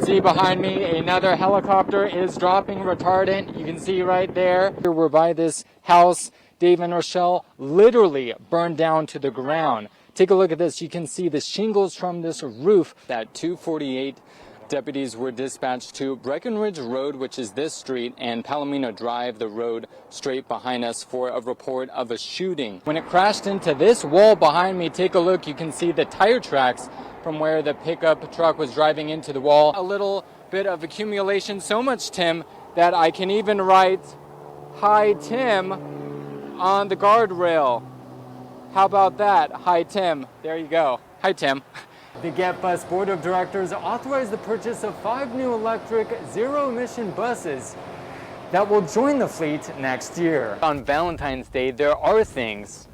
see behind me, another helicopter is dropping retardant. You can see right there. We're by this house. Dave and Rochelle literally burned down to the ground. Take a look at this. You can see the shingles from this roof. At 2:48, deputies were dispatched to Breckenridge Road, which is this street, and Palomino Drive, the road straight behind us, for a report of a shooting. When it crashed into this wall behind me, take a look. You can see the tire tracks from where the pickup truck was driving into the wall. A little bit of accumulation, so much, Tim, that I can even write, "Hi, Tim," on the guardrail. How about that? Hi, Tim. There you go. Hi, Tim. The Get Bus Board of Directors authorized the purchase of 5 new electric zero-emission buses that will join the fleet next year. On Valentine's Day, there are things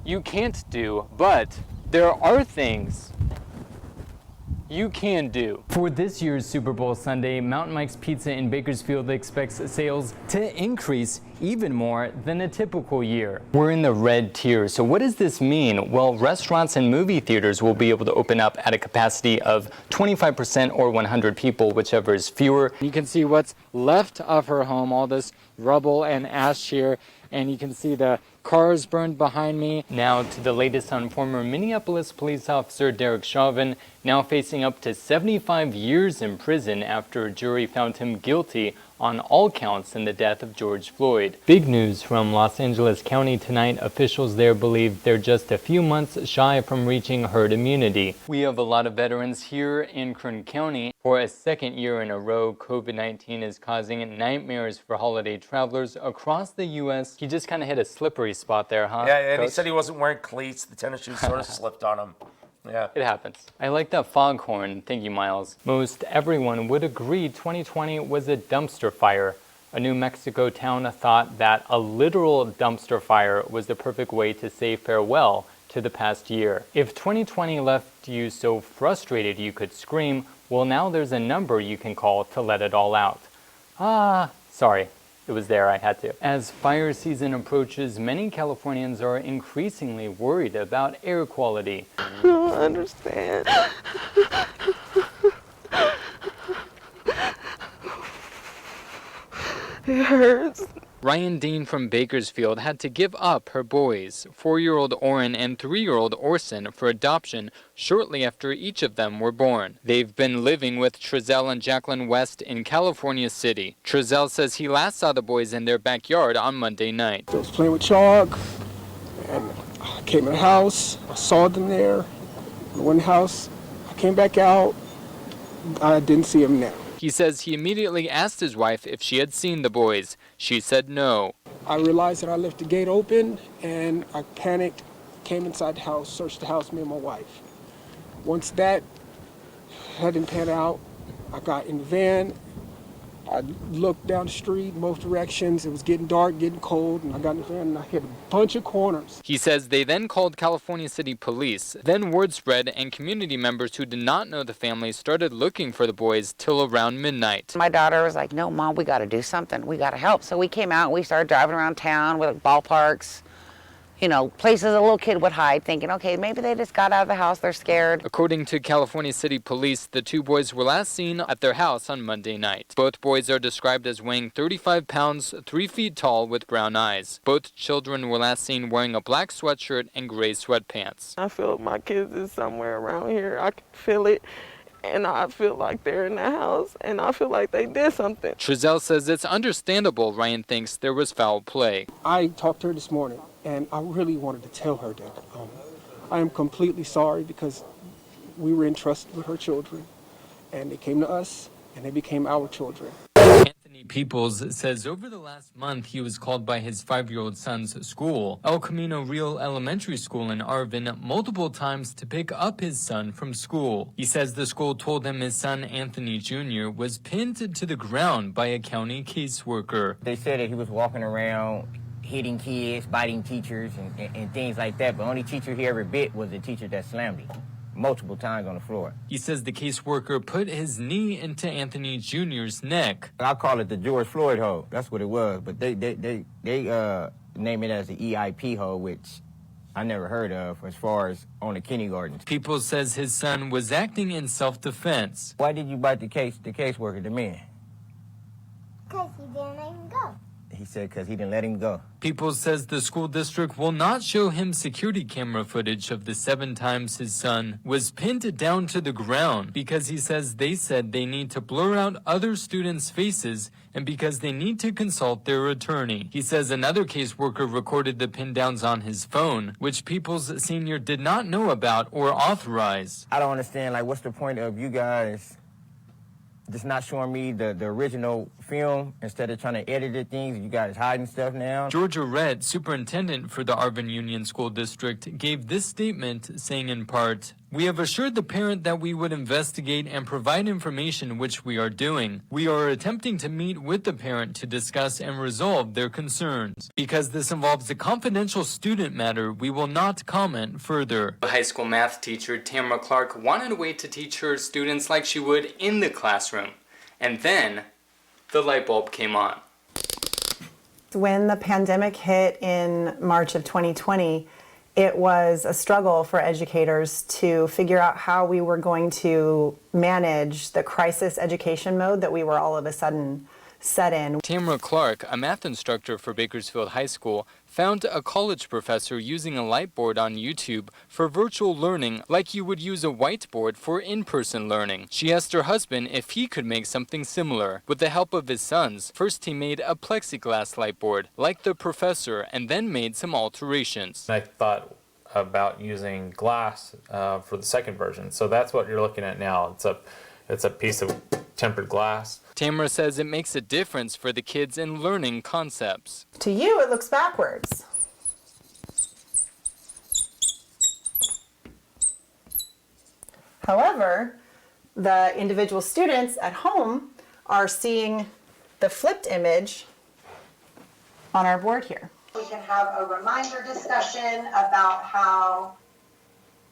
you can't do, but there are things you can do. For this year's Super Bowl Sunday, Mountain Mike's Pizza in Bakersfield expects sales to increase even more than a typical year. We're in the red tier, so what does this mean? Well, restaurants and movie theaters will be able to open up at a capacity of 25% or 100 people, whichever is fewer. You can see what's left of her home, all this rubble and ash here, and you can see the cars burned behind me. Now to the latest on former Minneapolis police officer Derek Chauvin, now facing up to 75 years in prison after a jury found him guilty on all counts in the death of George Floyd. Big news from Los Angeles County tonight. Officials there believe they're just a few months shy from reaching herd immunity. We have a lot of veterans here in Kern County. For a second year in a row, COVID-19 is causing nightmares for holiday travelers across the U.S. He just kind of hit a slippery spot there, huh? Yeah, and Coach? he said he wasn't wearing cleats. The tennis shoes sort of slipped on him. Yeah. It happens. I like that foghorn. Thank you, Miles. Most everyone would agree 2020 was a dumpster fire. A New Mexico town thought that a literal dumpster fire was the perfect way to say farewell to the past year. If 2020 left you so frustrated you could scream, well, now there's a number you can call to let it all out. Sorry. It was there, I had to. As fire season approaches, many Californians are increasingly worried about air quality. I don't understand. It hurts. Ryan Dean from Bakersfield had to give up her boys, 4-year-old Oren and 3-year-old Orson, for adoption shortly after each of them were born. They've been living with Trezell and Jacqueline West in California City. Trezell says he last saw the boys in their backyard on Monday night. I was playing with chalk, and I came in the house, I saw them there. I went in the house, I came back out, I didn't see them now. He says he immediately asked his wife if she had seen the boys. She said no. I realized that I left the gate open, and I panicked, came inside the house, searched the house, me and my wife. Once that didn't pan out, I got in the van. I looked down the street, both directions. It was getting dark, getting cold, and I got in the van and I hit a bunch of corners. He says they then called California City Police. Then word spread, and community members who did not know the family started looking for the boys till around midnight. My daughter was like, no, Mom, we got to do something. We got to help. So we came out, we started driving around town with ballparks, you know, places a little kid would hide, thinking, okay, maybe they just got out of the house, they're scared. According to California City Police, the two boys were last seen at their house on Monday night. Both boys are described as weighing 35 pounds, 3 feet tall, with brown eyes. Both children were last seen wearing a black sweatshirt and gray sweatpants. I feel my kids is somewhere around here. I can feel it. And I feel like they're in the house, and I feel like they did something. Trezell says it's understandable Ryan thinks there was foul play. I talked to her this morning, and I really wanted to tell her that I am completely sorry because we were entrusted with her children, and they came to us, and they became our children. Anthony Peoples says over the last month he was called by his 5-year-old son's school, El Camino Real Elementary School in Arvin, multiple times to pick up his son from school. He says the school told him his son Anthony Jr. was pinned to the ground by a county caseworker. They said that he was walking around hitting kids, biting teachers, and things like that, but only teacher he ever bit was the teacher that slammed him multiple times on the floor. He says the caseworker put his knee into Anthony Jr.'s neck. I call it the George Floyd hole. That's what it was, but they name it as the EIP hole, which I never heard of as far as on the kindergartens. Peoples says his son was acting in self-defense. Why did you bite the caseworker, the man? Because he didn't let him go. He said because he didn't let him go. Peoples says the school district will not show him security camera footage of the 7 times his son was pinned down to the ground because he says they said they need to blur out other students' faces and because they need to consult their attorney. He says another caseworker recorded the pin downs on his phone, which Peoples Sr. did not know about or authorize. I don't understand, like, what's the point of you guys just not showing me the original film instead of trying to edit the things? You guys hiding stuff now. Georgia Redd, superintendent for the Arvin Union School District, gave this statement saying in part, "We have assured the parent that we would investigate and provide information, which we are doing. We are attempting to meet with the parent to discuss and resolve their concerns. Because this involves a confidential student matter, we will not comment further." The high school math teacher, Tamara Clark, wanted a way to teach her students like she would in the classroom. And then the light bulb came on. When the pandemic hit in March of 2020, it was a struggle for educators to figure out how we were going to manage the crisis education mode that we were all of a sudden set in. Tamara Clark, a math instructor for Bakersfield High School, found a college professor using a light board on YouTube for virtual learning like you would use a whiteboard for in-person learning. She asked her husband if he could make something similar. With the help of his sons, first he made a plexiglass light board like the professor and then made some alterations. I thought about using glass for the second version. So that's what you're looking at now. It's a piece of tempered glass. Tamara says it makes a difference for the kids in learning concepts. To you, it looks backwards. However, the individual students at home are seeing the flipped image on our board here. We can have a reminder discussion about how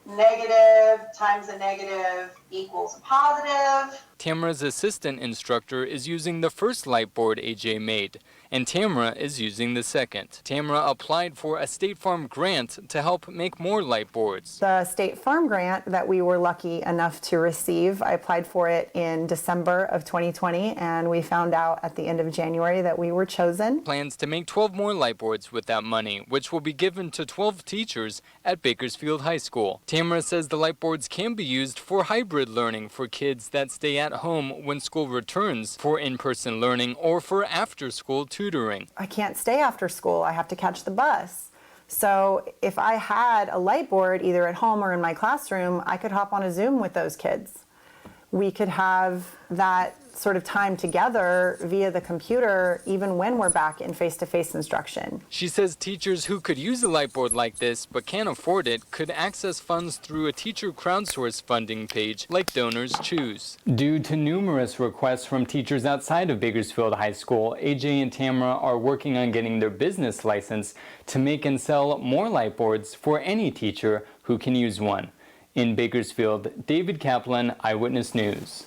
negative times a negative equals a positive. Tamara's assistant instructor is using the first light board AJ made, and Tamara is using the second. Tamara applied for a State Farm grant to help make more light boards. The State Farm grant that we were lucky enough to receive, I applied for it in December of 2020, and we found out at the end of January that we were chosen. Plans to make 12 more light boards with that money, which will be given to 12 teachers at Bakersfield High School. Tamara says the light boards can be used for hybrid learning for kids that stay at home when school returns, for in-person learning, or for after-school tutoring. I can't stay after school. I have to catch the bus. So if I had a light board either at home or in my classroom, I could hop on a Zoom with those kids. We could have that sort of time together via the computer even when we're back in face-to-face instruction. She says teachers who could use a light board like this but can't afford it could access funds through a teacher crowdsource funding page like Donors Choose. Due to numerous requests from teachers outside of Bakersfield High School, AJ and Tamara are working on getting their business license to make and sell more light boards for any teacher who can use one. In Bakersfield, David Kaplan, Eyewitness News.